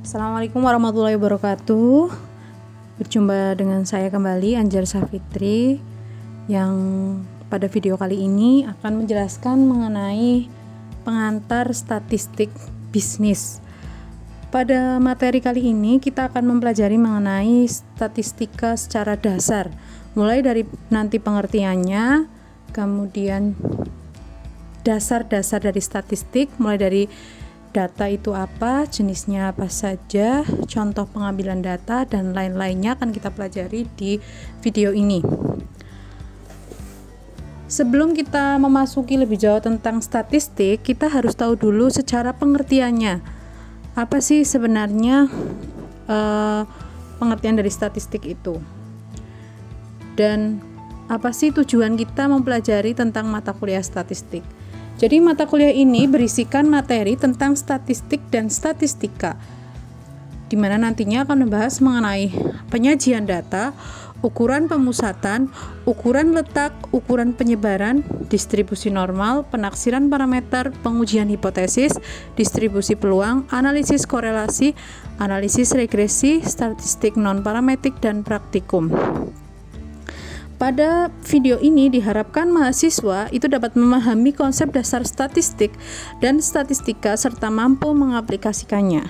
Assalamualaikum warahmatullahi wabarakatuh. Berjumpa dengan saya kembali, Anjar Safitri, yang pada video kali ini akan menjelaskan mengenai pengantar statistik bisnis. Pada materi kali ini kita akan mempelajari mengenai statistika secara dasar, mulai dari nanti pengertiannya, kemudian dasar-dasar dari statistik, mulai dari data itu apa, jenisnya apa saja, contoh pengambilan data, dan lain-lainnya akan kita pelajari di video ini. Sebelum kita memasuki lebih jauh tentang statistik, kita harus tahu dulu secara pengertiannya. Apa sih sebenarnya pengertian dari statistik itu? Dan apa sih tujuan kita mempelajari tentang mata kuliah statistik? Jadi mata kuliah ini berisikan materi tentang statistik dan statistika, di mana nantinya akan membahas mengenai penyajian data, ukuran pemusatan, ukuran letak, ukuran penyebaran, distribusi normal, penaksiran parameter, pengujian hipotesis, distribusi peluang, analisis korelasi, analisis regresi, statistik non-parametrik, dan praktikum. Pada video ini diharapkan mahasiswa itu dapat memahami konsep dasar statistik dan statistika serta mampu mengaplikasikannya.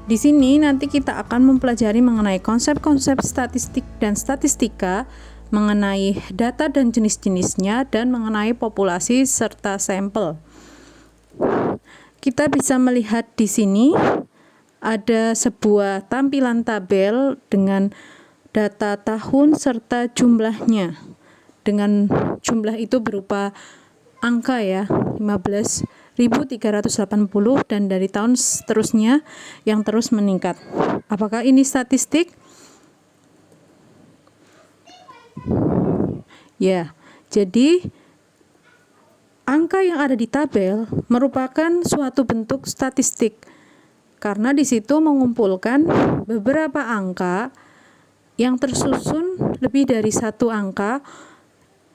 Di sini nanti kita akan mempelajari mengenai konsep-konsep statistik dan statistika, mengenai data dan jenis-jenisnya, dan mengenai populasi serta sampel. Kita bisa melihat di sini ada sebuah tampilan tabel dengan data tahun serta jumlahnya. Dengan jumlah itu berupa angka ya, 15.380, dan dari tahun seterusnya yang terus meningkat. Apakah ini statistik? Ya, jadi angka yang ada di tabel merupakan suatu bentuk statistik karena di situ mengumpulkan beberapa angka yang tersusun lebih dari satu angka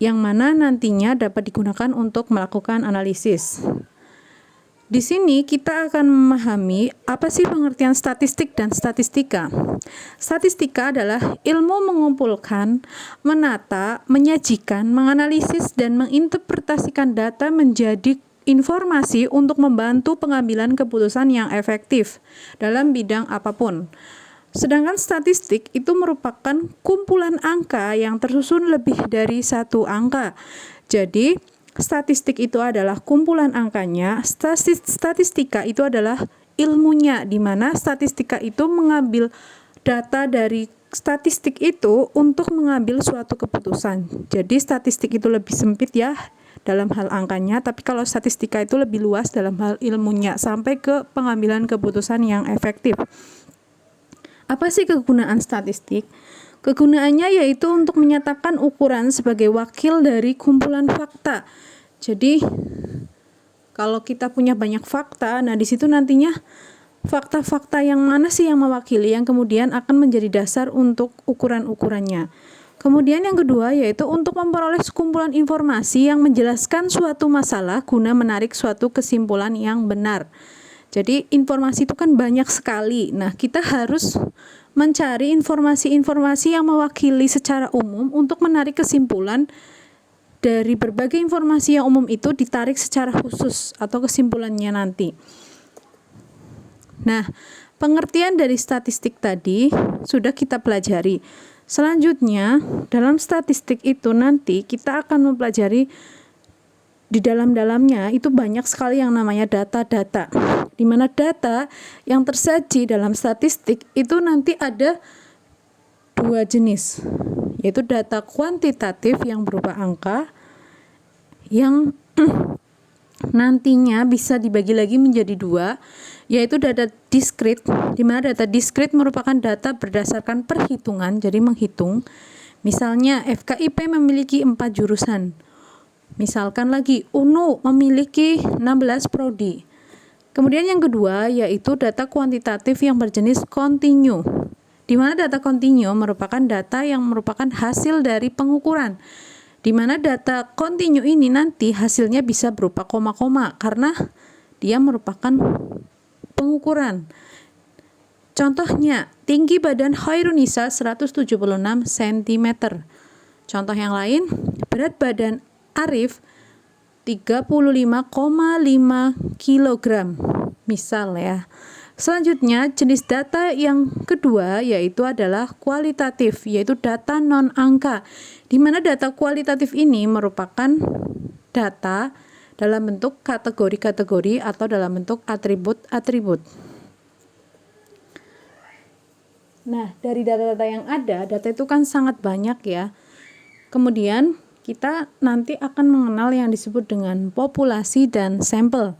yang mana nantinya dapat digunakan untuk melakukan analisis. Di sini kita akan memahami apa sih pengertian statistik dan statistika. Statistika adalah ilmu mengumpulkan, menata, menyajikan, menganalisis, dan menginterpretasikan data menjadi informasi untuk membantu pengambilan keputusan yang efektif dalam bidang apapun. Sedangkan statistik itu merupakan kumpulan angka yang tersusun lebih dari satu angka. Jadi, statistik itu adalah kumpulan angkanya, statistika itu adalah ilmunya, di mana statistika itu mengambil data dari statistik itu untuk mengambil suatu keputusan. Jadi, statistik itu lebih sempit ya dalam hal angkanya, tapi kalau statistika itu lebih luas dalam hal ilmunya, sampai ke pengambilan keputusan yang efektif. Apa sih kegunaan statistik? Kegunaannya yaitu untuk menyatakan ukuran sebagai wakil dari kumpulan fakta. Jadi, kalau kita punya banyak fakta, nah di situ nantinya fakta-fakta yang mana sih yang mewakili, yang kemudian akan menjadi dasar untuk ukuran-ukurannya. Kemudian yang kedua yaitu untuk memperoleh sekumpulan informasi yang menjelaskan suatu masalah guna menarik suatu kesimpulan yang benar. Jadi informasi itu kan banyak sekali. Nah, kita harus mencari informasi-informasi yang mewakili secara umum untuk menarik kesimpulan dari berbagai informasi yang umum itu ditarik secara khusus atau kesimpulannya nanti. Nah, pengertian dari statistik tadi sudah kita pelajari. Selanjutnya, dalam statistik itu nanti kita akan mempelajari di dalam-dalamnya itu banyak sekali yang namanya data-data, di mana data yang tersaji dalam statistik itu nanti ada dua jenis, yaitu data kuantitatif yang berupa angka, yang nantinya bisa dibagi lagi menjadi dua, yaitu data diskrit, di mana data diskrit merupakan data berdasarkan perhitungan, jadi menghitung. Misalnya FKIP memiliki 4 jurusan. Misalkan lagi UNU memiliki 16 prodi. Kemudian yang kedua yaitu data kuantitatif yang berjenis kontinu, di mana data kontinu merupakan data yang merupakan hasil dari pengukuran, di mana data kontinu ini nanti hasilnya bisa berupa koma-koma karena dia merupakan pengukuran. Contohnya, tinggi badan Khairunisa 176 cm. Contoh yang lain, berat badan Arif 35,5 kg. Misal ya. Selanjutnya, jenis data yang kedua yaitu adalah kualitatif, yaitu data non-angka, di mana data kualitatif ini merupakan data dalam bentuk kategori-kategori atau dalam bentuk atribut-atribut. Nah, dari data-data yang ada, data itu kan sangat banyak ya. Kemudian, kita nanti akan mengenal yang disebut dengan populasi dan sampel.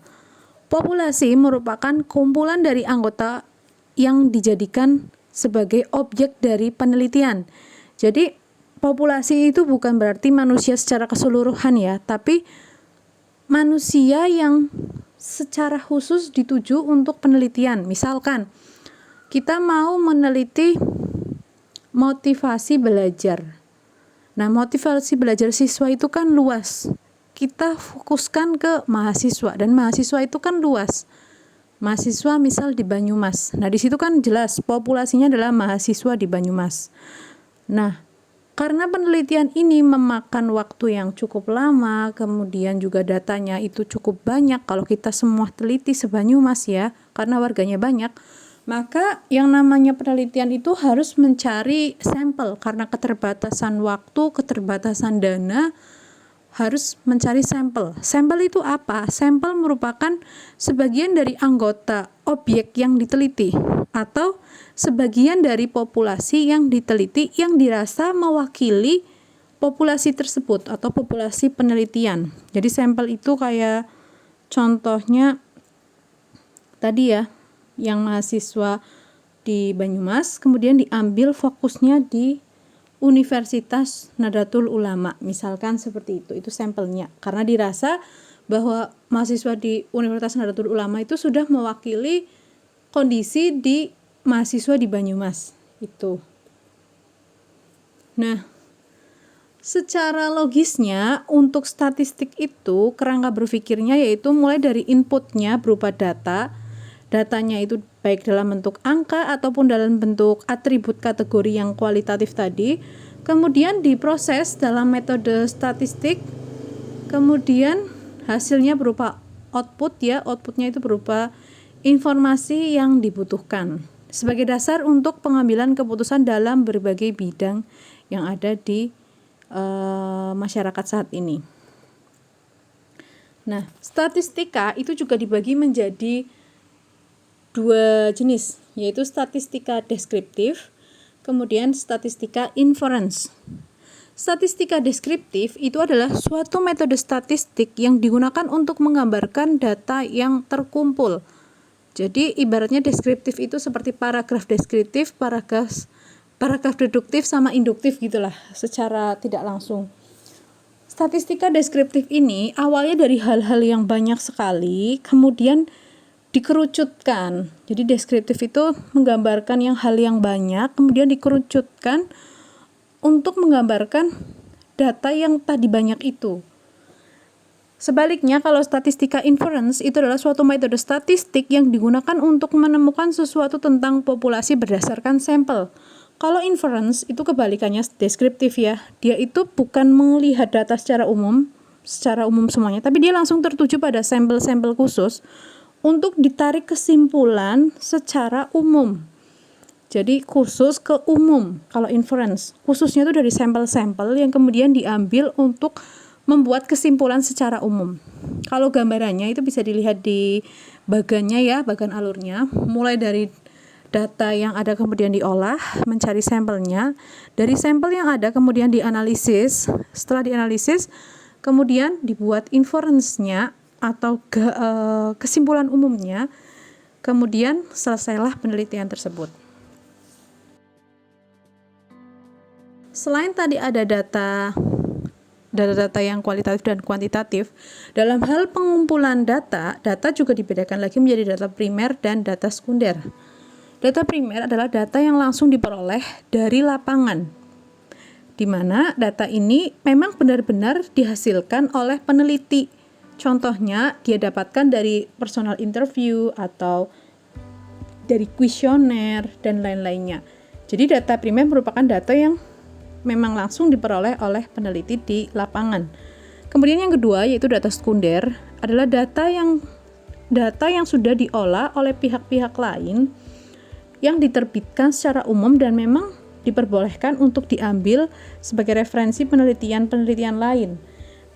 Populasi merupakan kumpulan dari anggota yang dijadikan sebagai objek dari penelitian. Jadi, populasi itu bukan berarti manusia secara keseluruhan ya, tapi manusia yang secara khusus dituju untuk penelitian. Misalkan, kita mau meneliti motivasi belajar. Nah, motivasi belajar siswa itu kan luas. Kita fokuskan ke mahasiswa, dan mahasiswa itu kan luas. Mahasiswa misal di Banyumas. Nah, di situ kan jelas populasinya adalah mahasiswa di Banyumas. Nah, karena penelitian ini memakan waktu yang cukup lama, kemudian juga datanya itu cukup banyak kalau kita semua teliti se-Banyumas ya, karena warganya banyak, maka yang namanya penelitian itu harus mencari sampel karena keterbatasan waktu, keterbatasan dana, harus mencari sampel. Sampel itu apa? Sampel merupakan sebagian dari anggota objek yang diteliti atau sebagian dari populasi yang diteliti yang dirasa mewakili populasi tersebut atau populasi penelitian. Jadi sampel itu kayak contohnya tadi ya, yang mahasiswa di Banyumas, kemudian diambil fokusnya di Universitas Nahdlatul Ulama, misalkan seperti itu sampelnya. Karena dirasa bahwa mahasiswa di Universitas Nahdlatul Ulama itu sudah mewakili kondisi di mahasiswa di Banyumas itu. Nah, secara logisnya untuk statistik itu kerangka berpikirnya yaitu mulai dari inputnya berupa data. Datanya itu baik dalam bentuk angka ataupun dalam bentuk atribut kategori yang kualitatif tadi, kemudian diproses dalam metode statistik, kemudian hasilnya berupa output ya, outputnya itu berupa informasi yang dibutuhkan sebagai dasar untuk pengambilan keputusan dalam berbagai bidang yang ada di masyarakat saat ini. Nah, statistika itu juga dibagi menjadi dua jenis, yaitu statistika deskriptif, kemudian statistika inference. Statistika deskriptif itu adalah suatu metode statistik yang digunakan untuk menggambarkan data yang terkumpul. Jadi ibaratnya deskriptif itu seperti paragraf deskriptif, paragraf deduktif sama induktif gitulah secara tidak langsung. Statistika deskriptif ini awalnya dari hal-hal yang banyak sekali, kemudian dikerucutkan. Jadi deskriptif itu menggambarkan hal yang banyak, kemudian dikerucutkan untuk menggambarkan data yang tadi banyak itu. Sebaliknya, kalau statistika inference itu adalah suatu metode statistik yang digunakan untuk menemukan sesuatu tentang populasi berdasarkan sampel. Kalau inference itu kebalikannya deskriptif ya. Dia itu bukan melihat data secara umum semuanya, tapi dia langsung tertuju pada sampel-sampel khusus untuk ditarik kesimpulan secara umum. Jadi khusus ke umum kalau inference. Khususnya itu dari sampel-sampel yang kemudian diambil untuk membuat kesimpulan secara umum. Kalau gambarannya itu bisa dilihat di bagannya ya, bagan alurnya. Mulai dari data yang ada kemudian diolah, mencari sampelnya. Dari sampel yang ada kemudian dianalisis. Setelah dianalisis, kemudian dibuat inference-nya atau kesimpulan umumnya, kemudian selesailah penelitian tersebut. Selain tadi ada data yang kualitatif dan kuantitatif, dalam hal pengumpulan data juga dibedakan lagi menjadi data primer dan data sekunder. Data primer adalah data yang langsung diperoleh dari lapangan, di mana data ini memang benar-benar dihasilkan oleh peneliti. Contohnya, dia dapatkan dari personal interview atau dari kuesioner, dan lain-lainnya. Jadi data primer merupakan data yang memang langsung diperoleh oleh peneliti di lapangan. Kemudian yang kedua yaitu data sekunder adalah data yang sudah diolah oleh pihak-pihak lain yang diterbitkan secara umum dan memang diperbolehkan untuk diambil sebagai referensi penelitian-penelitian lain.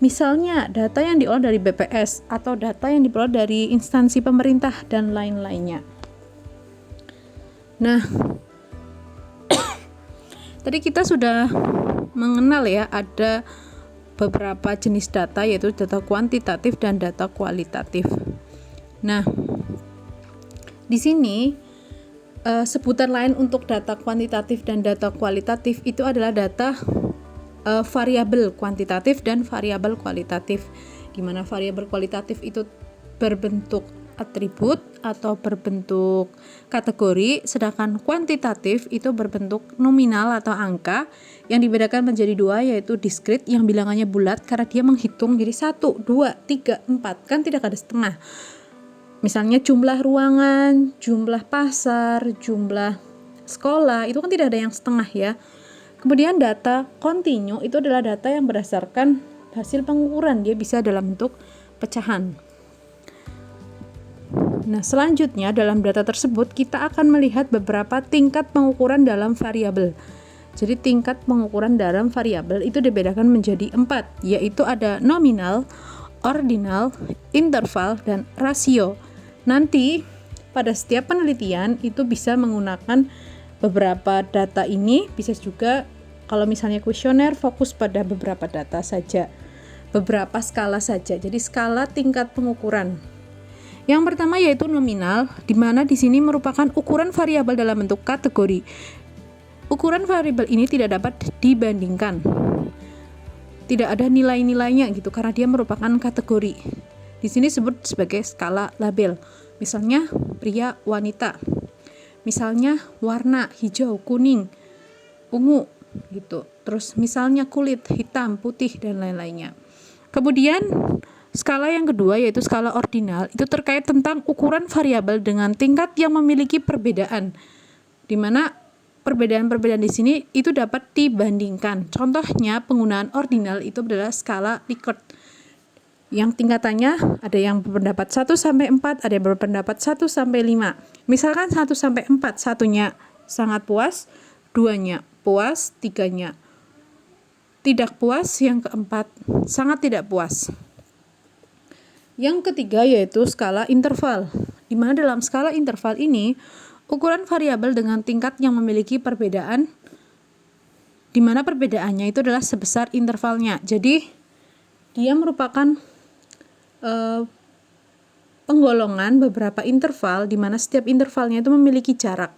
Misalnya data yang diolah dari BPS atau data yang diperoleh dari instansi pemerintah dan lain-lainnya. Nah, tadi kita sudah mengenal ya, ada beberapa jenis data yaitu data kuantitatif dan data kualitatif. Nah, di sini sebutan lain untuk data kuantitatif dan data kualitatif itu adalah data variabel kuantitatif dan variabel kualitatif, di mana variabel kualitatif itu berbentuk atribut atau berbentuk kategori, sedangkan kuantitatif itu berbentuk nominal atau angka yang dibedakan menjadi dua, yaitu diskrit yang bilangannya bulat karena dia menghitung jadi 1, 2, 3, 4, kan tidak ada setengah. Misalnya jumlah ruangan, jumlah pasar, jumlah sekolah, itu kan tidak ada yang setengah ya. Kemudian data kontinu itu adalah data yang berdasarkan hasil pengukuran, dia bisa dalam bentuk pecahan. Nah, selanjutnya dalam data tersebut kita akan melihat beberapa tingkat pengukuran dalam variabel. Jadi tingkat pengukuran dalam variabel itu dibedakan menjadi 4, yaitu ada nominal, ordinal, interval, dan rasio. Nanti pada setiap penelitian itu bisa menggunakan beberapa data ini, bisa juga kalau misalnya kuesioner fokus pada beberapa data saja, beberapa skala saja. Jadi skala tingkat pengukuran. Yang pertama yaitu nominal, di mana di sini merupakan ukuran variabel dalam bentuk kategori. Ukuran variabel ini tidak dapat dibandingkan. Tidak ada nilai-nilainya gitu karena dia merupakan kategori. Di sini disebut sebagai skala label. Misalnya pria, wanita. Misalnya warna hijau, kuning, ungu gitu. Terus misalnya kulit hitam, putih, dan lain-lainnya. Kemudian skala yang kedua yaitu skala ordinal, itu terkait tentang ukuran variabel dengan tingkat yang memiliki perbedaan, di mana perbedaan-perbedaan di sini itu dapat dibandingkan. Contohnya penggunaan ordinal itu adalah skala Likert yang tingkatannya ada yang berpendapat 1 sampai 4, ada yang berpendapat 1 sampai 5. Misalkan 1 sampai 4, satunya sangat puas, duanya puas, tiganya tidak puas, yang keempat sangat tidak puas. Yang ketiga yaitu skala interval, di mana dalam skala interval ini ukuran variabel dengan tingkat yang memiliki perbedaan, di mana perbedaannya itu adalah sebesar intervalnya. Jadi dia merupakan penggolongan beberapa interval, di mana setiap intervalnya itu memiliki jarak.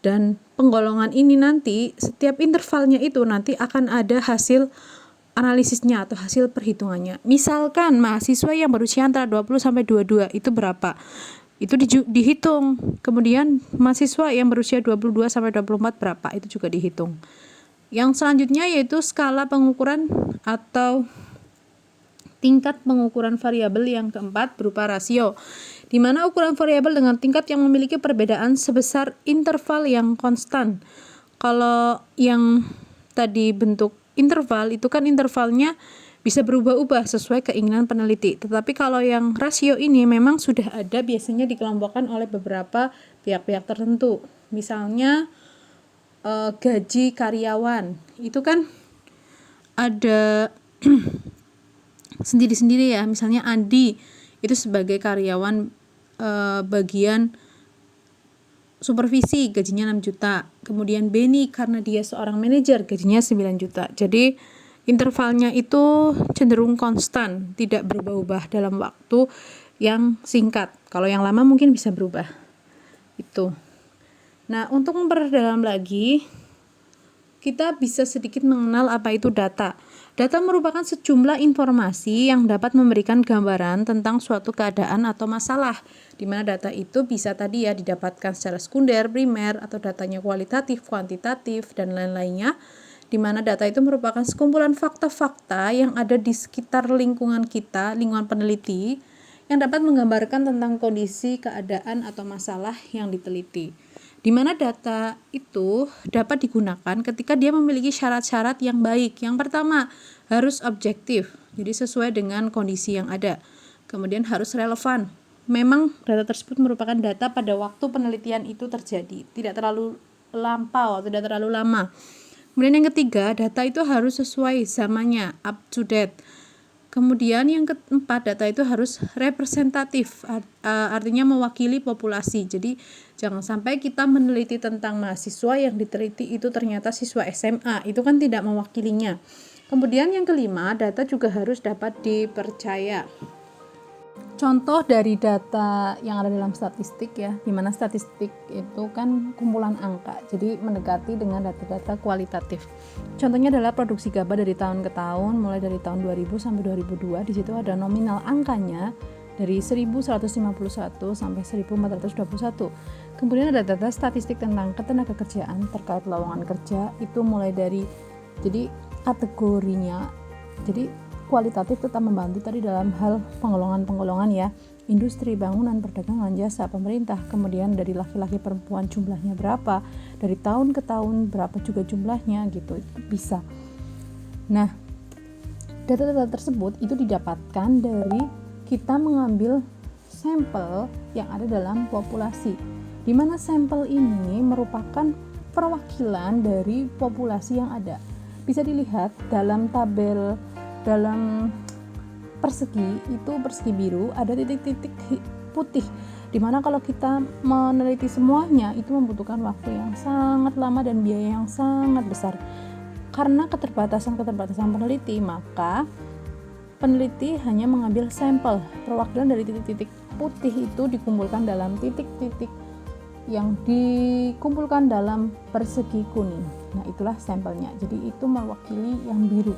Dan penggolongan ini nanti setiap intervalnya itu nanti akan ada hasil analisisnya atau hasil perhitungannya. Misalkan mahasiswa yang berusia antara 20 sampai 22 itu berapa? Itu dihitung. Kemudian mahasiswa yang berusia 22 sampai 24 berapa? Itu juga dihitung. Yang selanjutnya yaitu skala pengukuran atau tingkat pengukuran variabel yang keempat berupa rasio, di mana ukuran variabel dengan tingkat yang memiliki perbedaan sebesar interval yang konstan. Kalau yang tadi bentuk interval itu kan intervalnya bisa berubah-ubah sesuai keinginan peneliti. Tetapi kalau yang rasio ini memang sudah ada, biasanya dikelompokkan oleh beberapa pihak-pihak tertentu. Misalnya gaji karyawan, itu kan ada sendiri-sendiri ya. Misalnya Andi itu sebagai karyawan bagian supervisi gajinya 6 juta. Kemudian Beni karena dia seorang manajer gajinya 9 juta. Jadi intervalnya itu cenderung konstan, tidak berubah-ubah dalam waktu yang singkat. Kalau yang lama mungkin bisa berubah. Itu. Nah, untuk memperdalam lagi, kita bisa sedikit mengenal apa itu data. Data merupakan sejumlah informasi yang dapat memberikan gambaran tentang suatu keadaan atau masalah, di mana data itu bisa tadi ya didapatkan secara sekunder, primer, atau datanya kualitatif, kuantitatif, dan lain-lainnya, di mana data itu merupakan sekumpulan fakta-fakta yang ada di sekitar lingkungan kita, lingkungan peneliti, yang dapat menggambarkan tentang kondisi, keadaan, atau masalah yang diteliti. Di mana data itu dapat digunakan ketika dia memiliki syarat-syarat yang baik. Yang pertama, harus objektif, jadi sesuai dengan kondisi yang ada. Kemudian harus relevan. Memang data tersebut merupakan data pada waktu penelitian itu terjadi, tidak terlalu lampau, tidak terlalu lama. Kemudian yang ketiga, data itu harus sesuai zamannya, up to date. Kemudian yang keempat, data itu harus representatif, artinya mewakili populasi. Jadi jangan sampai kita meneliti tentang mahasiswa yang diteliti itu ternyata siswa SMA, itu kan tidak mewakilinya. Kemudian yang kelima, data juga harus dapat dipercaya. Contoh dari data yang ada dalam statistik ya, di mana statistik itu kan kumpulan angka, jadi mendekati dengan data-data kualitatif. Contohnya adalah produksi gabah dari tahun ke tahun, mulai dari tahun 2000 sampai 2002. Di situ ada nominal angkanya dari 1151 sampai 1421. Kemudian ada data statistik tentang ketenagakerjaan terkait lowongan kerja, itu mulai dari jadi kategorinya. Jadi kualitatif tetap membantu tadi dalam hal penggolongan ya, industri, bangunan, perdagangan, jasa, pemerintah. Kemudian dari laki-laki perempuan jumlahnya berapa, dari tahun ke tahun berapa juga jumlahnya gitu, itu bisa. Nah, data-data tersebut itu didapatkan dari kita mengambil sampel yang ada dalam populasi, di mana sampel ini merupakan perwakilan dari populasi yang ada. Bisa dilihat dalam tabel, dalam persegi itu persegi biru ada titik-titik putih, dimana kalau kita meneliti semuanya itu membutuhkan waktu yang sangat lama dan biaya yang sangat besar. Karena keterbatasan peneliti, maka peneliti hanya mengambil sampel perwakilan dari titik-titik putih itu dikumpulkan dalam titik-titik yang dikumpulkan dalam persegi kuning. Nah, itulah sampelnya. Jadi itu mewakili yang biru.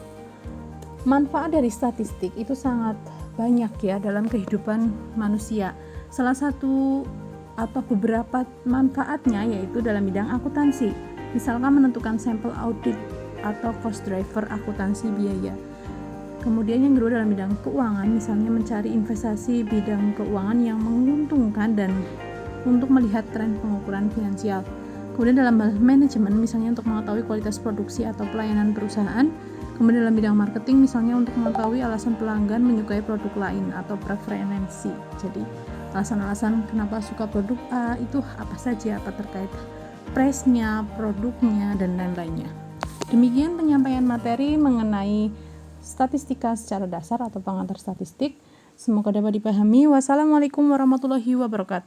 Manfaat dari statistik itu sangat banyak ya dalam kehidupan manusia. Salah satu atau beberapa manfaatnya yaitu dalam bidang akuntansi. Misalkan menentukan sampel audit atau cost driver akuntansi biaya. Kemudian yang kedua dalam bidang keuangan, misalnya mencari investasi bidang keuangan yang menguntungkan dan untuk melihat tren pengukuran finansial. Kemudian dalam manajemen, misalnya untuk mengetahui kualitas produksi atau pelayanan perusahaan. Kemudian dalam bidang marketing, misalnya untuk mengetahui alasan pelanggan menyukai produk lain atau preferensi. Jadi alasan-alasan kenapa suka produk A itu apa saja, apa terkait price-nya, produknya, dan lain-lainnya. Demikian penyampaian materi mengenai statistika secara dasar atau pengantar statistik. Semoga dapat dipahami. Wassalamualaikum warahmatullahi wabarakatuh.